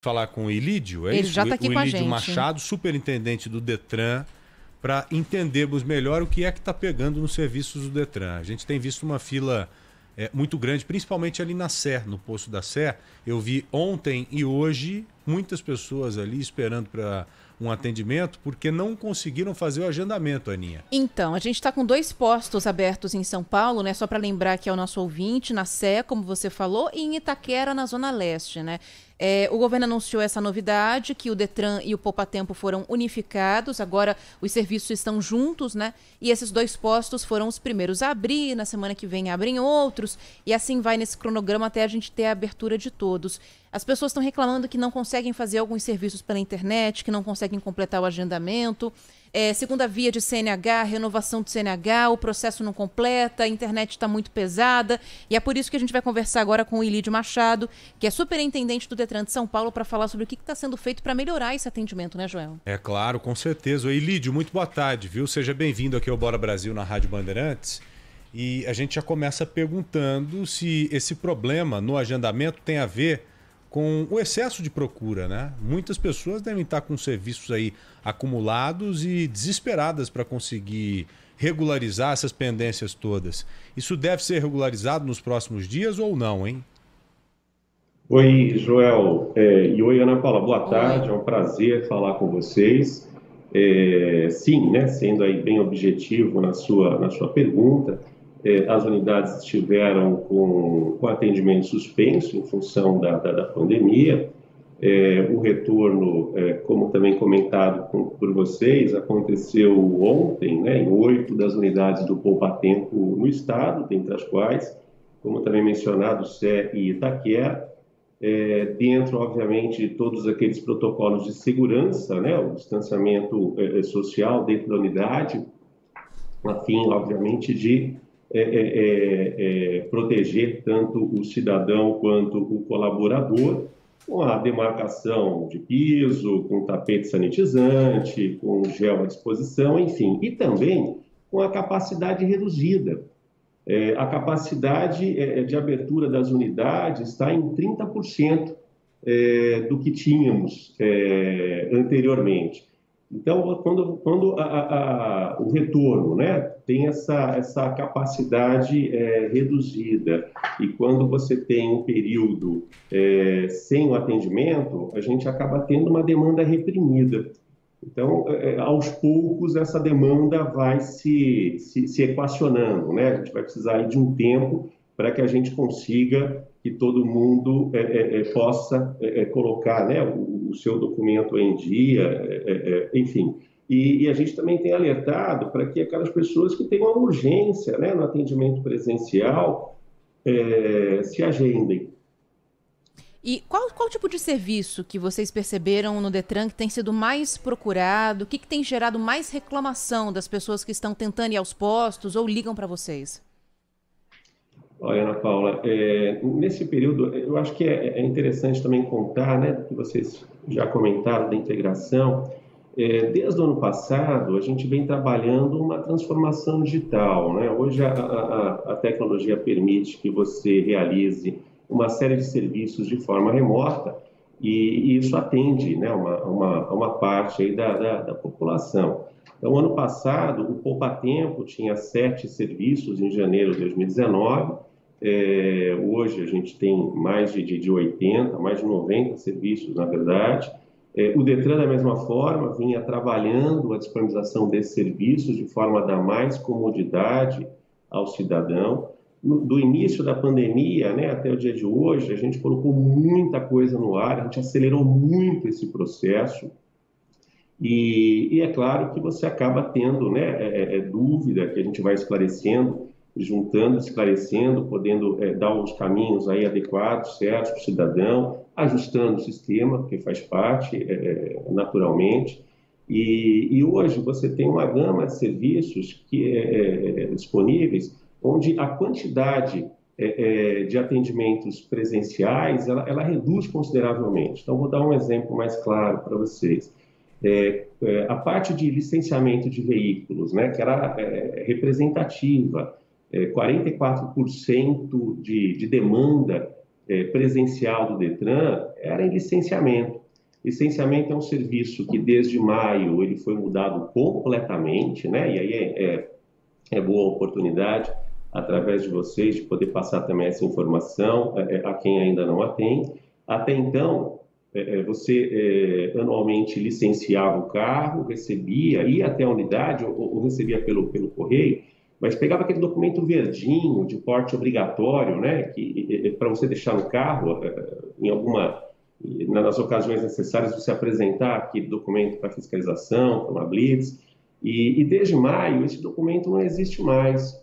Falar com o Ilídio, é Ele isso? já está aqui o com a Ilídio gente. Machado, superintendente do Detran, para entendermos melhor o que é que está pegando nos serviços do Detran. A gente tem visto uma fila muito grande, principalmente ali na Sé, no posto da Sé. Eu vi ontem e hoje muitas pessoas ali esperando para um atendimento porque não conseguiram fazer o agendamento, Aninha. Então, a gente está com 2 postos abertos em São Paulo, né? Só para lembrar que é o nosso ouvinte, na Sé, como você falou, e em Itaquera, na Zona Leste, né? O governo anunciou essa novidade, que o Detran e o Poupatempo foram unificados, agora os serviços estão juntos, né? E esses 2 postos foram os primeiros a abrir, na semana que vem abrem outros, e assim vai nesse cronograma até a gente ter a abertura de todos. As pessoas estão reclamando que não conseguem fazer alguns serviços pela internet, que não conseguem completar o agendamento. Segunda via de CNH, renovação do CNH, o processo não completa, a internet está muito pesada, e é por isso que a gente vai conversar agora com o Ilídio Machado, que é superintendente do Detran de São Paulo, para falar sobre o que está sendo feito para melhorar esse atendimento, né, Joel? É claro, com certeza. O Ilídio, muito boa tarde, viu? Seja bem-vindo aqui ao Bora Brasil na Rádio Bandeirantes. E a gente já começa perguntando se esse problema no agendamento tem a ver com o excesso de procura, né? Muitas pessoas devem estar com serviços aí acumulados e desesperadas para conseguir regularizar essas pendências todas. Isso deve ser regularizado nos próximos dias ou não, hein? Oi, Joel. E oi, Ana Paula. Boa tarde, Oi. é um prazer falar com vocês. Sim, né, sendo aí bem objetivo na sua pergunta, as unidades estiveram com atendimento suspenso em função da pandemia. O retorno, como também comentado por vocês, aconteceu ontem, né, em 8 das unidades do Poupatempo no estado, dentre as quais, como também mencionado, Sé e Itaquera, dentro, obviamente, de todos aqueles protocolos de segurança, né, o distanciamento social dentro da unidade, a fim, obviamente, de proteger tanto o cidadão quanto o colaborador, com a demarcação de piso, com tapete sanitizante, com gel à disposição, enfim, e também com a capacidade reduzida. A capacidade de abertura das unidades está em 30% do que tínhamos anteriormente. Então, quando o retorno, né, tem essa capacidade reduzida e quando você tem um período sem o atendimento, a gente acaba tendo uma demanda reprimida. Então, aos poucos, essa demanda vai se equacionando, né? A gente vai precisar aí de um tempo para que a gente consiga que todo mundo possa colocar, né, o seu documento em dia, enfim. E a gente também tem alertado para que aquelas pessoas que têm uma urgência, né, no atendimento presencial se agendem. E qual tipo de serviço que vocês perceberam no Detran que tem sido mais procurado? O que tem gerado mais reclamação das pessoas que estão tentando ir aos postos ou ligam para vocês? Olha, Ana Paula, nesse período, eu acho que é interessante também contar, né, que vocês já comentaram da integração. Desde o ano passado, a gente vem trabalhando uma transformação digital, né? Hoje, a tecnologia permite que você realize uma série de serviços de forma remota e isso atende, né, uma parte aí da população. Então, ano passado, o Poupatempo tinha 7 serviços em janeiro de 2019. Hoje a gente tem mais de 80, mais de 90 serviços, na verdade. O Detran, da mesma forma, vinha trabalhando a disponibilização desses serviços de forma a dar mais comodidade ao cidadão. Do início da pandemia, né, até o dia de hoje, a gente colocou muita coisa no ar, a gente acelerou muito esse processo. E é claro que você acaba tendo, né, dúvida que a gente vai esclarecendo, juntando, esclarecendo, podendo dar os caminhos aí adequados, certos para o cidadão, ajustando o sistema, porque faz parte naturalmente. E hoje você tem uma gama de serviços disponíveis, onde a quantidade de atendimentos presenciais ela reduz consideravelmente. Então, vou dar um exemplo mais claro para vocês. A parte de licenciamento de veículos, né, que era representativa, 44% de demanda presencial do Detran era em licenciamento. Licenciamento é um serviço que desde maio ele foi mudado completamente, né? E aí é boa oportunidade, através de vocês, de poder passar também essa informação a quem ainda não a tem. Até então, você anualmente licenciava o carro, recebia, ia até a unidade ou recebia pelo correio, mas pegava aquele documento verdinho de porte obrigatório, né, para você deixar no carro, nas ocasiões necessárias, você apresentar aquele documento para fiscalização, para uma blitz, e desde maio esse documento não existe mais.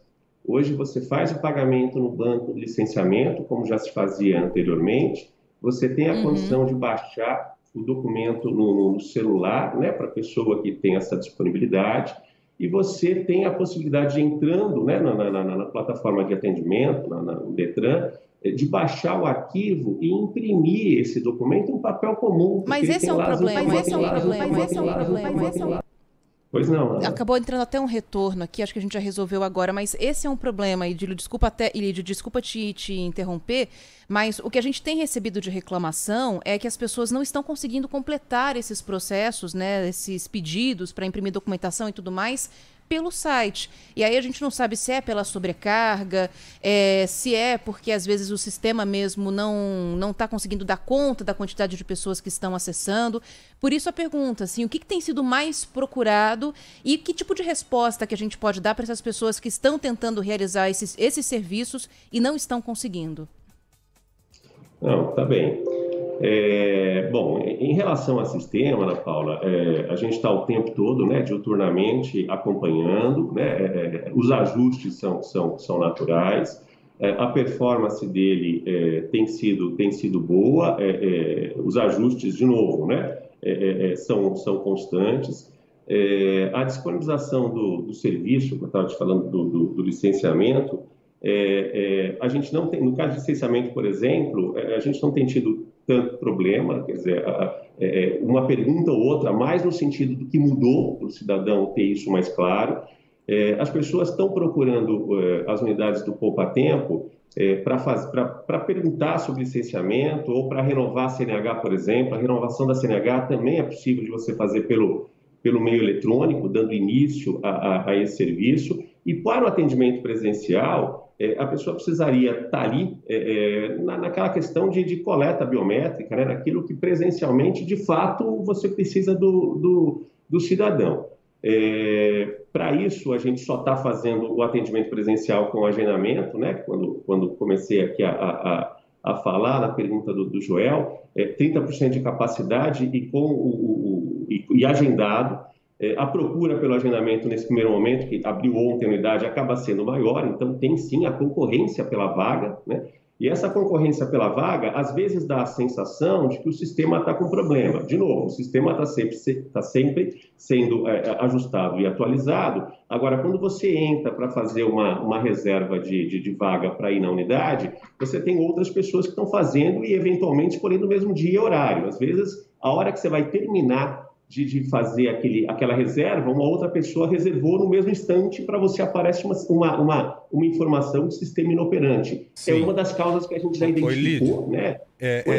Hoje você faz o pagamento no banco de licenciamento, como já se fazia anteriormente, você tem a condição de baixar o documento no celular, né, para a pessoa que tem essa disponibilidade, e você tem a possibilidade de, entrando, né, na plataforma de atendimento, no Detran, de baixar o arquivo e imprimir esse documento em papel comum. Mas esse é um problema. Pois não. Acabou entrando até um retorno aqui, acho que a gente já resolveu agora, mas esse é um problema, Idílio, desculpa te interromper, mas o que a gente tem recebido de reclamação é que as pessoas não estão conseguindo completar esses processos, né, esses pedidos para imprimir documentação e tudo mais, pelo site. E aí a gente não sabe se é pela sobrecarga, se é porque às vezes o sistema mesmo não está conseguindo dar conta da quantidade de pessoas que estão acessando. Por isso a pergunta, assim, o que tem sido mais procurado e que tipo de resposta que a gente pode dar para essas pessoas que estão tentando realizar esses serviços e não estão conseguindo? Não, tá bem. Bom, em relação ao sistema, Ana Paula, a gente está o tempo todo, né, diuturnamente acompanhando, né, os ajustes são naturais, a performance dele tem sido boa, os ajustes, de novo, né, são constantes. A disponibilização do serviço, como eu estava te falando, do licenciamento, a gente não tem, no caso de licenciamento, por exemplo, a gente não tem tido tanto problema, quer dizer, uma pergunta ou outra, mais no sentido do que mudou, para o cidadão ter isso mais claro. As pessoas estão procurando as unidades do Poupa Tempo para perguntar sobre licenciamento ou para renovar a CNH, por exemplo. A renovação da CNH também é possível de você fazer pelo meio eletrônico, dando início a esse serviço. E para o atendimento presencial, a pessoa precisaria estar ali naquela questão de coleta biométrica, né, naquilo que presencialmente, de fato, você precisa do cidadão. Para isso, a gente só está fazendo o atendimento presencial com agendamento, né? Quando comecei aqui a falar na pergunta do Joel, 30% de capacidade e agendado. A procura pelo agendamento nesse primeiro momento, que abriu ontem a unidade, acaba sendo maior, então tem sim a concorrência pela vaga, né? E essa concorrência pela vaga, às vezes dá a sensação de que o sistema está com problema. De novo, o sistema está sempre sendo ajustado e atualizado. Agora, quando você entra para fazer uma reserva de vaga para ir na unidade, você tem outras pessoas que estão fazendo e, eventualmente, escolhendo o mesmo dia e horário. Às vezes, a hora que você vai terminar de fazer aquela reserva, uma outra pessoa reservou no mesmo instante, para você aparece uma informação de sistema inoperante. Sim. É uma das causas que a gente já identificou, né?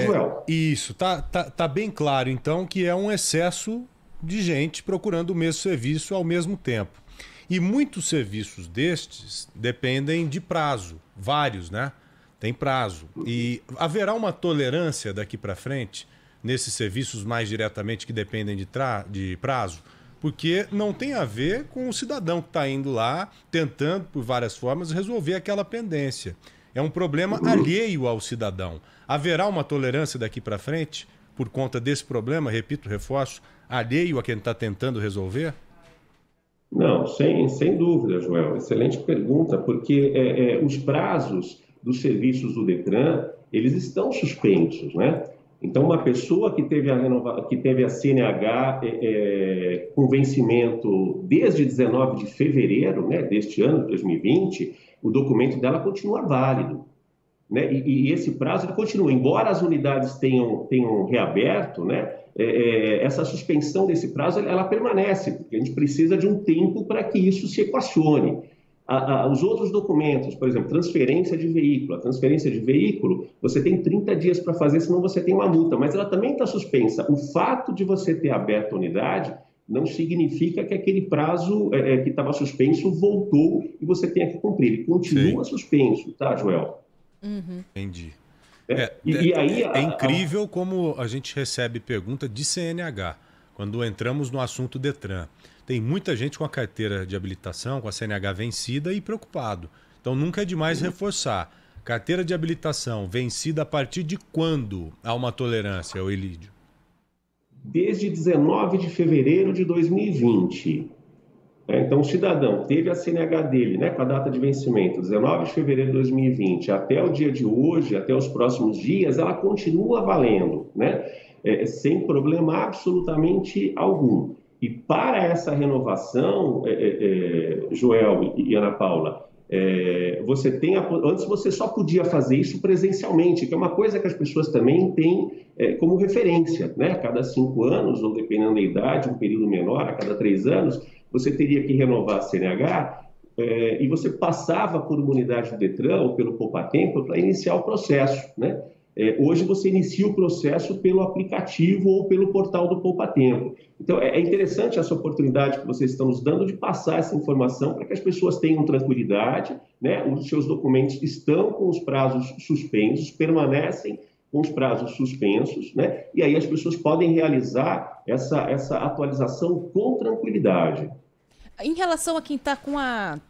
Joel. Isso, tá bem claro, então, que é um excesso de gente procurando o mesmo serviço ao mesmo tempo. E muitos serviços destes dependem de prazo, vários, né? Tem prazo. E haverá uma tolerância daqui para frente nesses serviços mais diretamente que dependem de prazo, porque não tem a ver com o cidadão que está indo lá tentando, por várias formas, resolver aquela pendência. É um problema alheio ao cidadão. Haverá uma tolerância daqui para frente por conta desse problema, repito, reforço, alheio a quem está tentando resolver? Não, sem dúvida, Joel. Excelente pergunta, porque os prazos dos serviços do Detran, eles estão suspensos, né? Então, uma pessoa que teve a CNH com vencimento desde 19 de fevereiro, né, deste ano, 2020, o documento dela continua válido, né? E esse prazo ele continua. Embora as unidades tenham reaberto, né, essa suspensão desse prazo ela permanece, porque a gente precisa de um tempo para que isso se equacione. Os outros documentos, por exemplo, transferência de veículo. A transferência de veículo, você tem 30 dias para fazer, senão você tem uma multa. Mas ela também está suspensa. O fato de você ter aberto a unidade não significa que aquele prazo que estava suspenso voltou e você tenha que cumprir. Ele continua suspenso, tá, Joel? Entendi. É incrível como a gente recebe pergunta de CNH quando entramos no assunto Detran. Tem muita gente com a carteira de habilitação, com a CNH vencida e preocupado. Então nunca é demais reforçar. Carteira de habilitação vencida a partir de quando há uma tolerância, Elídio? Desde 19 de fevereiro de 2020. Então, o cidadão teve a CNH dele, né, com a data de vencimento, 19 de fevereiro de 2020, até o dia de hoje, até os próximos dias, ela continua valendo, né, sem problema absolutamente algum. E para essa renovação, Joel e Ana Paula, antes você só podia fazer isso presencialmente, que é uma coisa que as pessoas também têm como referência, né? A cada 5 anos, ou dependendo da idade, um período menor, a cada 3 anos, você teria que renovar a CNH e você passava por uma unidade do Detran ou pelo Poupatempo para iniciar o processo, né? Hoje você inicia o processo pelo aplicativo ou pelo portal do Poupatempo. Então, é interessante essa oportunidade que vocês estão nos dando de passar essa informação para que as pessoas tenham tranquilidade, né? Os seus documentos estão com os prazos suspensos, permanecem com os prazos suspensos, né? E aí as pessoas podem realizar essa atualização com tranquilidade. Em relação a quem está com a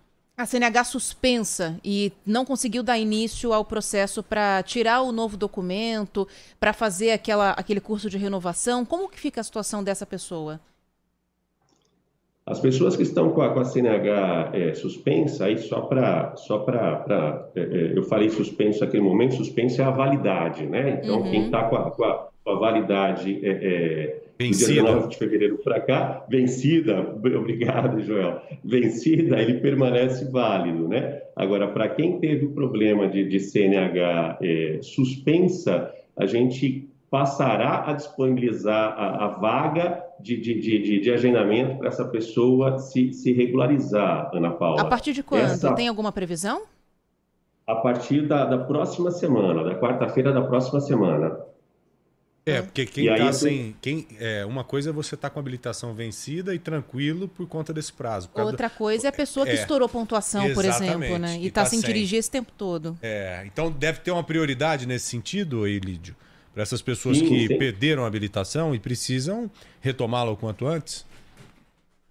CNH suspensa e não conseguiu dar início ao processo para tirar o novo documento, para fazer aquele curso de renovação, como que fica a situação dessa pessoa? As pessoas que estão com a CNH suspensa, aí eu falei suspenso naquele momento, suspenso é a validade, né? Então, quem está com a validade vencida. Dia 19 de fevereiro para cá, vencida, obrigado, Joel, vencida, ele permanece válido, né? Agora, para quem teve o problema de CNH suspensa, a gente passará a disponibilizar a vaga de agendamento para essa pessoa se regularizar, Ana Paula. A partir de quando? Tem alguma previsão? A partir da próxima semana, da quarta-feira da próxima semana. Porque quem está sem... uma coisa é você estar com a habilitação vencida e tranquilo por conta desse prazo. Outra coisa é a pessoa que estourou pontuação, por exemplo, né? E está sem dirigir esse tempo todo. Então deve ter uma prioridade nesse sentido, Elídio, para essas pessoas que perderam a habilitação e precisam retomá-la o quanto antes?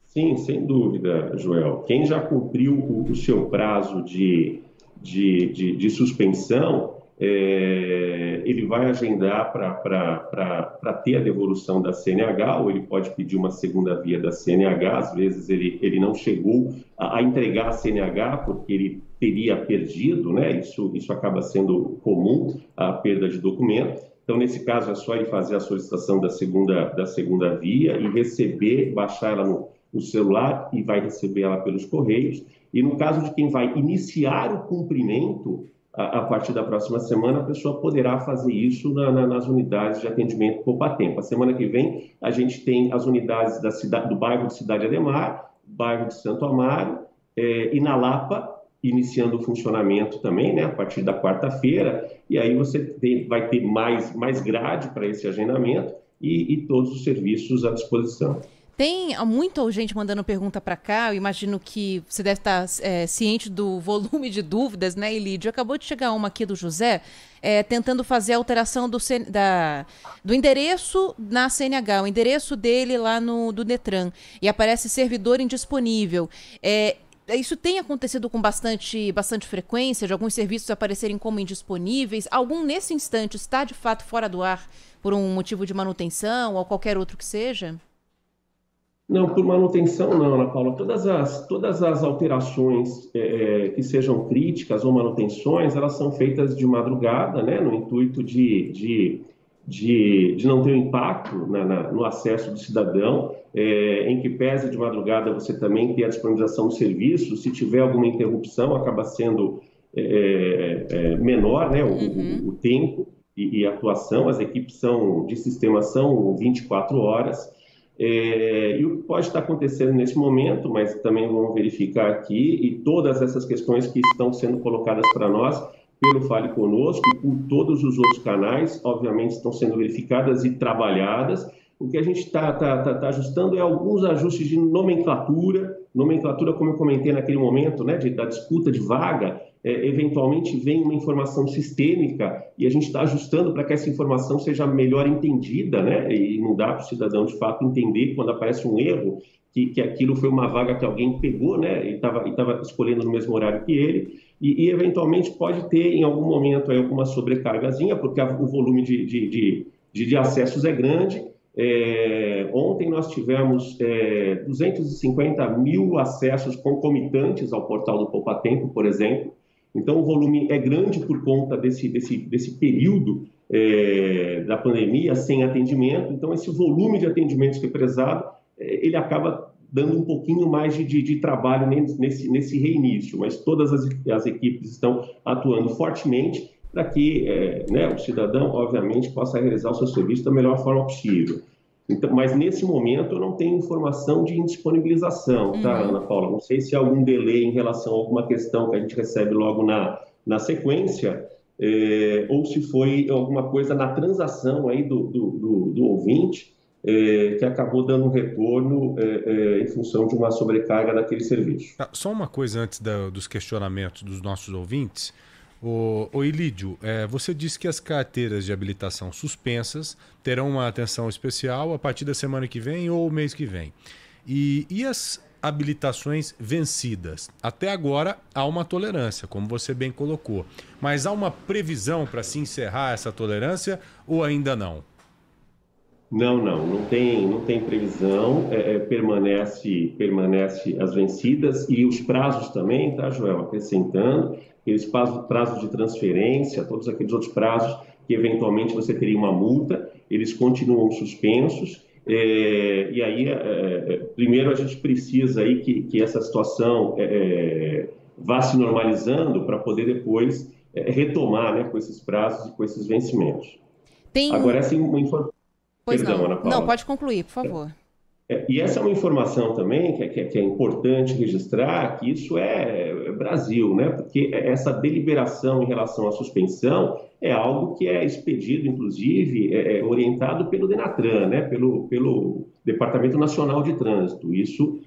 Sim, sem dúvida, Joel. Quem já cumpriu o seu prazo de suspensão, ele vai agendar para ter a devolução da CNH, ou ele pode pedir uma segunda via da CNH. Às vezes ele não chegou a entregar a CNH porque ele teria perdido, né? Isso acaba sendo comum, a perda de documento. Então, nesse caso, é só ele fazer a solicitação da segunda via e receber, baixar ela no celular e vai receber ela pelos correios. E no caso de quem vai iniciar o cumprimento, a partir da próxima semana, a pessoa poderá fazer isso nas unidades de atendimento Poupatempo. A semana que vem, a gente tem as unidades do bairro de Cidade Ademar, bairro de Santo Amaro e na Lapa, iniciando o funcionamento também, né, a partir da quarta-feira, e aí você vai ter mais grade para esse agendamento e todos os serviços à disposição. Tem muita gente mandando pergunta para cá. Eu imagino que você deve estar ciente do volume de dúvidas, né, Elídio? Acabou de chegar uma aqui do José, tentando fazer a alteração do endereço na CNH, o endereço dele lá do Detran, e aparece servidor indisponível. Isso tem acontecido com bastante frequência, de alguns serviços aparecerem como indisponíveis. Algum, nesse instante, está de fato fora do ar por um motivo de manutenção ou qualquer outro que seja? Não, por manutenção não, Ana Paula. Todas as alterações que sejam críticas ou manutenções, elas são feitas de madrugada, né, no intuito de não ter um impacto no acesso do cidadão, em que pese de madrugada você também tem a disponibilização do serviço. Se tiver alguma interrupção, acaba sendo menor, né, o tempo e a atuação. As equipes de sistema são 24 horas. E o que pode estar acontecendo nesse momento, mas também vamos verificar aqui, e todas essas questões que estão sendo colocadas para nós pelo Fale Conosco e por todos os outros canais, obviamente estão sendo verificadas e trabalhadas. O que a gente está ajustando é alguns ajustes de nomenclatura, como eu comentei naquele momento, né, da disputa de vaga, eventualmente vem uma informação sistêmica e a gente está ajustando para que essa informação seja melhor entendida, né, e não dá para o cidadão, de fato, entender quando aparece um erro, que aquilo foi uma vaga que alguém pegou, né, e estava escolhendo no mesmo horário que ele, e eventualmente pode ter, em algum momento, aí, alguma sobrecargazinha, porque o volume de acessos é grande. Ontem nós tivemos 250 mil acessos concomitantes ao portal do Poupa Tempo, por exemplo. Então, o volume é grande por conta desse período da pandemia sem atendimento. Então, esse volume de atendimentos represado, ele acaba dando um pouquinho mais de trabalho nesse reinício, mas todas as equipes estão atuando fortemente para que o cidadão, obviamente, possa realizar o seu serviço da melhor forma possível. Então, mas, nesse momento, eu não tenho informação de indisponibilização, tá, Ana Paula? Não sei se há algum delay em relação a alguma questão que a gente recebe logo na sequência, ou se foi alguma coisa na transação aí do ouvinte, que acabou dando um retorno em função de uma sobrecarga daquele serviço. Só uma coisa antes dos questionamentos dos nossos ouvintes. O Ilídio, você disse que as carteiras de habilitação suspensas terão uma atenção especial a partir da semana que vem ou mês que vem. E as habilitações vencidas? Até agora há uma tolerância, como você bem colocou. Mas há uma previsão para se encerrar essa tolerância ou ainda não? Não tem previsão, permanece as vencidas e os prazos também, tá, Joel? Acrescentando, aqueles prazos de transferência, todos aqueles outros prazos que eventualmente você teria uma multa, eles continuam suspensos. E aí, primeiro a gente precisa aí que essa situação vá se normalizando para poder depois retomar, né, com esses prazos e com esses vencimentos. Agora, essa informação... Pois Perdão, não. Ana Paula. Não, pode concluir, por favor. E essa é uma informação também que é importante registrar, que isso é Brasil, né? Porque essa deliberação em relação à suspensão é algo que é expedido, inclusive, orientado pelo Denatran, né? Pelo Departamento Nacional de Trânsito. Isso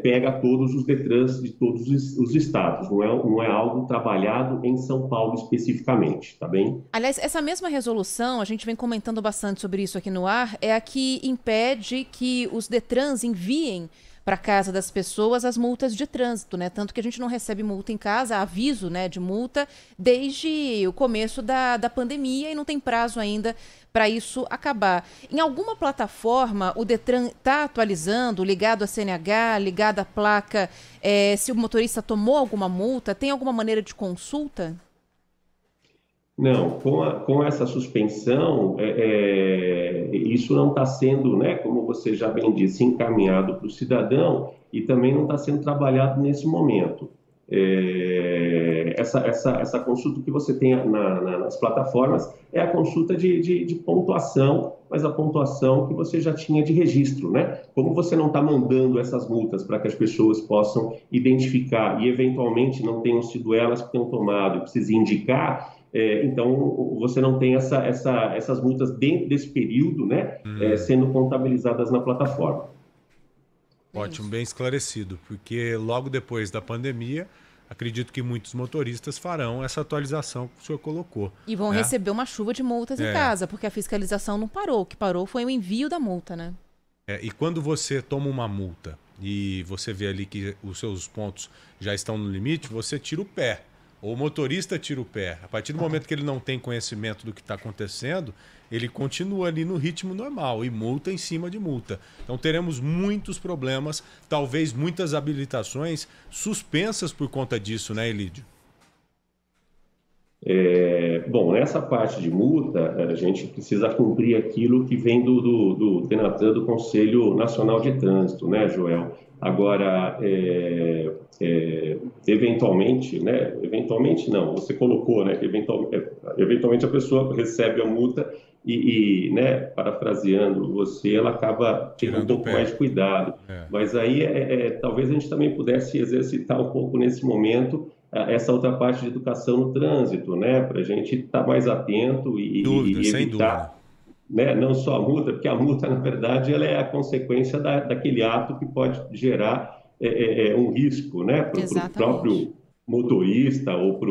pega todos os Detrans de todos os estados, não é algo trabalhado em São Paulo especificamente, tá bem? Aliás, essa mesma resolução, a gente vem comentando bastante sobre isso aqui no ar, é a que impede que os Detrans enviem para casa das pessoas as multas de trânsito, né? Tanto que a gente não recebe multa em casa, aviso, né, de multa, desde o começo da pandemia e não tem prazo ainda para isso acabar. Em alguma plataforma, o Detran está atualizando, ligado à CNH, ligado à placa, se o motorista tomou alguma multa, tem alguma maneira de consulta? Não, com essa suspensão, isso não está sendo, né, como você já bem disse, encaminhado para o cidadão e também não está sendo trabalhado nesse momento. Essa consulta que você tem nas plataformas é a consulta de pontuação, mas a pontuação que você já tinha de registro, né? Como você não está mandando essas multas para que as pessoas possam identificar e eventualmente não tenham sido elas que tenham tomado e precisa indicar, então você não tem essas multas dentro desse período, né, sendo contabilizadas na plataforma. Ótimo, bem esclarecido, porque logo depois da pandemia, acredito que muitos motoristas farão essa atualização que o senhor colocou. E vão receber uma chuva de multas em casa, porque a fiscalização não parou. O que parou foi o envio da multa, né? E quando você toma uma multa e você vê ali que os seus pontos já estão no limite, você tira o pé. Ou o motorista tira o pé. A partir do momento que ele não tem conhecimento do que está acontecendo, ele continua ali no ritmo normal e multa em cima de multa. Então teremos muitos problemas, talvez muitas habilitações suspensas por conta disso, né, Ilídio? Bom, nessa parte de multa, a gente precisa cumprir aquilo que vem do Denatran, do Conselho Nacional de Trânsito, né, Joel? Agora, eventualmente, né? Eventualmente não, você colocou, né? Que eventualmente a pessoa recebe a multa né, parafraseando você, ela acaba tendo um pouco mais de cuidado. Mas aí talvez a gente também pudesse exercitar um pouco nesse momento essa outra parte de educação no trânsito, né, para a gente estar mais atento e evitar, né, não só a multa, porque a multa, na verdade, ela é a consequência daquele ato que pode gerar um risco, né, para o próprio motorista ou para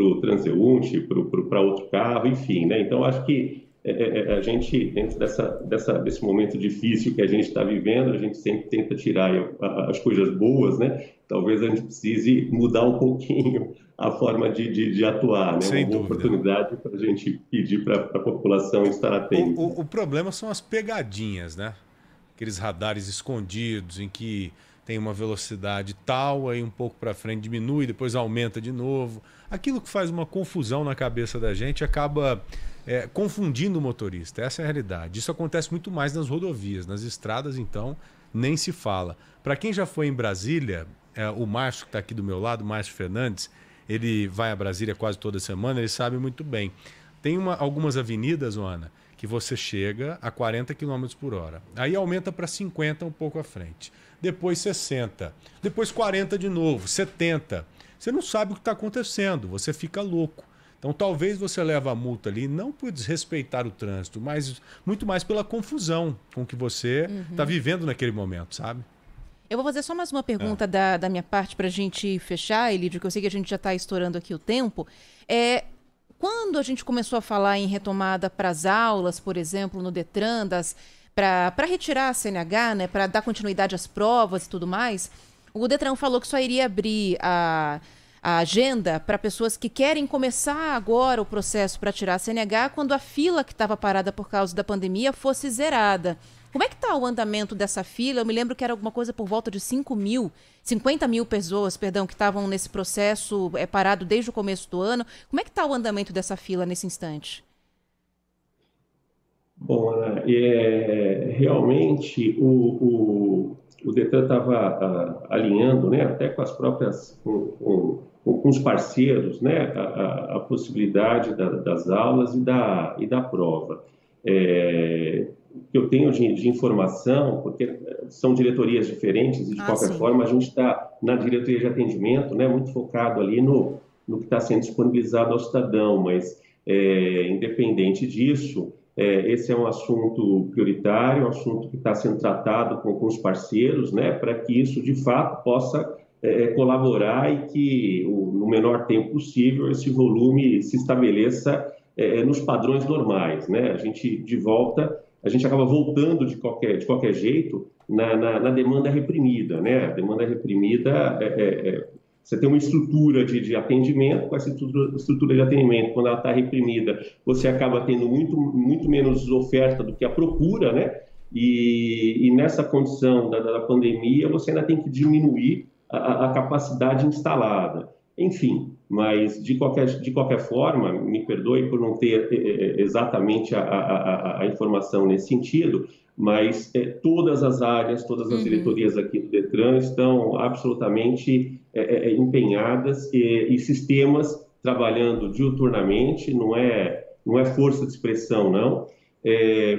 o transeunte, para outro carro, enfim, né? Então, acho que a gente, dentro desse momento difícil que a gente está vivendo, a gente sempre tenta tirar as coisas boas, né? Talvez a gente precise mudar um pouquinho a forma de atuar, né? Sem uma boa oportunidade para a gente pedir para a população estar atenta. O problema são as pegadinhas, né? Aqueles radares escondidos em que tem uma velocidade tal, aí um pouco para frente diminui, depois aumenta de novo. Aquilo que faz uma confusão na cabeça da gente acaba confundindo o motorista. Essa é a realidade. Isso acontece muito mais nas rodovias. Nas estradas, então, nem se fala. Para quem já foi em Brasília, o Márcio, que está aqui do meu lado, o Márcio Fernandes, ele vai a Brasília quase toda semana, ele sabe muito bem. Tem algumas avenidas, Ana, que você chega a 40 km por hora. Aí aumenta para 50 um pouco à frente. Depois 60. Depois 40 de novo, 70. Você não sabe o que está acontecendo, você fica louco. Então talvez você leve a multa ali, não por desrespeitar o trânsito, mas muito mais pela confusão com que você está vivendo naquele momento, sabe? Eu vou fazer só mais uma pergunta da minha parte para a gente fechar, Elídio, que eu sei que a gente já está estourando aqui o tempo. Quando a gente começou a falar em retomada para as aulas, por exemplo, no Detran, para retirar a CNH, né, para dar continuidade às provas e tudo mais, o Detran falou que só iria abrir a agenda para pessoas que querem começar agora o processo para tirar a CNH quando a fila que estava parada por causa da pandemia fosse zerada. Como é que está o andamento dessa fila? Eu me lembro que era alguma coisa por volta de 50 mil pessoas, que estavam nesse processo parado desde o começo do ano. Como é que está o andamento dessa fila nesse instante? Bom, Ana, realmente o Detran estava alinhando, né, até com as próprias, com os parceiros, né, a possibilidade das aulas e da prova. O que eu tenho de informação, porque são diretorias diferentes e de qualquer forma a gente está na diretoria de atendimento, né, muito focado ali no que está sendo disponibilizado ao cidadão, mas independente disso, esse é um assunto prioritário, um assunto que está sendo tratado com os parceiros, né, para que isso de fato possa colaborar e que no menor tempo possível esse volume se estabeleça nos padrões normais, né? A gente acaba voltando de qualquer jeito na demanda reprimida, né? A demanda reprimida você tem uma estrutura de atendimento, com essa estrutura de atendimento, quando ela está reprimida, você acaba tendo muito menos oferta do que a procura, né? E nessa condição da pandemia, você ainda tem que diminuir a capacidade instalada. Enfim, mas de qualquer forma, me perdoe por não ter exatamente a informação nesse sentido, mas todas as áreas, todas as diretorias aqui do Detran estão absolutamente empenhadas e sistemas trabalhando diuturnamente, não é força de expressão, não,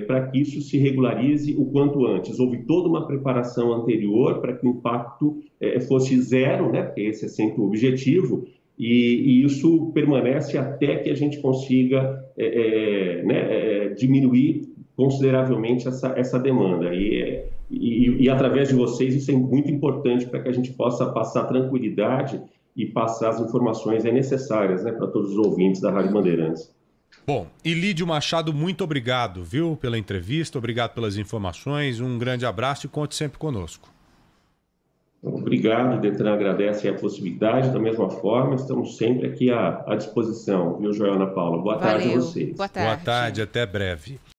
para que isso se regularize o quanto antes. Houve toda uma preparação anterior para que o impacto fosse zero, né, porque esse é sempre o objetivo, e isso permanece até que a gente consiga diminuir consideravelmente essa demanda. E através de vocês isso é muito importante para que a gente possa passar tranquilidade e passar as informações necessárias, né, para todos os ouvintes da Rádio Bandeirantes. Bom, Elídio Machado, muito obrigado, viu, pela entrevista, obrigado pelas informações, um grande abraço e conte sempre conosco. Obrigado, o Detran agradece a possibilidade, da mesma forma, estamos sempre aqui à disposição, viu, Joana Paula? Boa tarde a vocês. Boa tarde. Boa tarde, até breve.